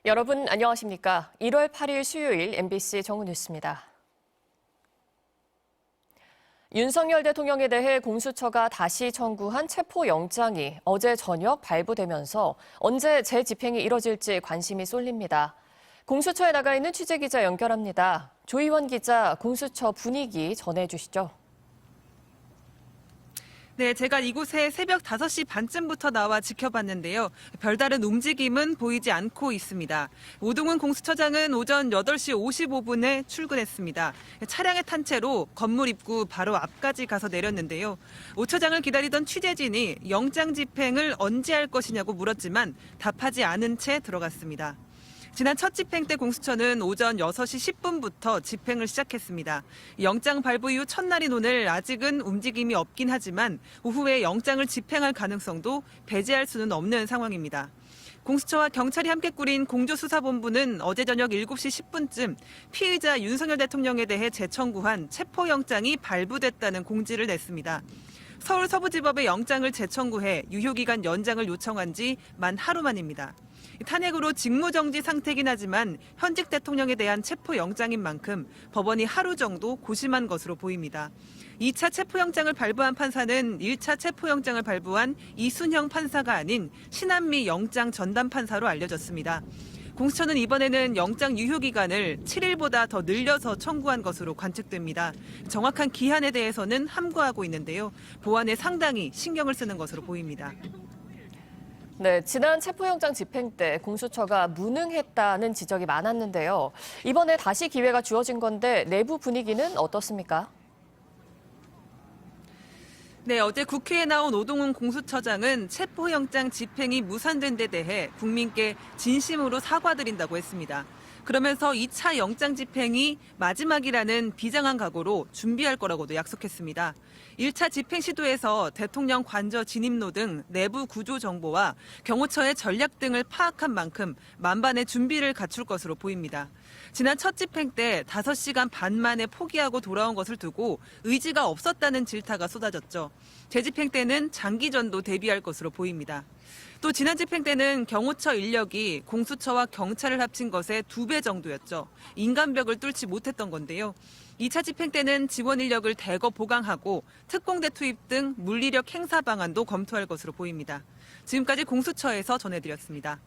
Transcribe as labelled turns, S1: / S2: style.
S1: 여러분 안녕하십니까? 1월 8일 수요일 MBC 정은뉴스입니다. 윤석열 대통령에 대해 공수처가 다시 청구한 체포영장이 어제 저녁 발부되면서 언제 재집행이 이뤄질지 관심이 쏠립니다. 공수처에 나가 있는 취재기자 연결합니다. 조희원 기자, 공수처 분위기 전해주시죠.
S2: 네, 제가 이곳에 새벽 5시 반쯤부터 나와 지켜봤는데요. 별다른 움직임은 보이지 않고 있습니다. 오동훈 공수처장은 오전 8시 55분에 출근했습니다. 차량에 탄 채로 건물 입구 바로 앞까지 가서 내렸는데요. 오 처장을 기다리던 취재진이 영장 집행을 언제 할 것이냐고 물었지만 답하지 않은 채 들어갔습니다. 지난 첫 집행 때 공수처는 오전 6시 10분부터 집행을 시작했습니다. 영장 발부 이후 첫날인 오늘 아직은 움직임이 없긴 하지만 오후에 영장을 집행할 가능성도 배제할 수는 없는 상황입니다. 공수처와 경찰이 함께 꾸린 공조수사본부는 어제 저녁 7시 10분쯤 피의자 윤석열 대통령에 대해 재청구한 체포영장이 발부됐다는 공지를 냈습니다. 서울 서부지법에 영장을 재청구해 유효기간 연장을 요청한 지 만 하루 만입니다. 탄핵으로 직무정지 상태긴 하지만 현직 대통령에 대한 체포영장인 만큼 법원이 하루 정도 고심한 것으로 보입니다. 2차 체포영장을 발부한 판사는 1차 체포영장을 발부한 이순형 판사가 아닌 신한미 영장 전담 판사로 알려졌습니다. 공수처는 이번에는 영장 유효기간을 7일보다 더 늘려서 청구한 것으로 관측됩니다. 정확한 기한에 대해서는 함구하고 있는데요. 보안에 상당히 신경을 쓰는 것으로 보입니다.
S1: 네, 지난 체포영장 집행 때 공수처가 무능했다는 지적이 많았는데요. 이번에 다시 기회가 주어진 건데 내부 분위기는 어떻습니까?
S2: 네, 어제 국회에 나온 오동훈 공수처장은 체포영장 집행이 무산된 데 대해 국민께 진심으로 사과드린다고 했습니다. 그러면서 2차 영장 집행이 마지막이라는 비장한 각오로 준비할 거라고도 약속했습니다. 1차 집행 시도에서 대통령 관저 진입로 등 내부 구조 정보와 경호처의 전략 등을 파악한 만큼 만반의 준비를 갖출 것으로 보입니다. 지난 첫 집행 때 5시간 반 만에 포기하고 돌아온 것을 두고 의지가 없었다는 질타가 쏟아졌죠. 재집행 때는 장기전도 대비할 것으로 보입니다. 또 지난 집행 때는 경호처 인력이 공수처와 경찰을 합친 것의 2배 정도였죠. 인간벽을 뚫지 못했던 건데요. 2차 집행 때는 지원 인력을 대거 보강하고 특공대 투입 등 물리력 행사 방안도 검토할 것으로 보입니다. 지금까지 공수처에서 전해드렸습니다.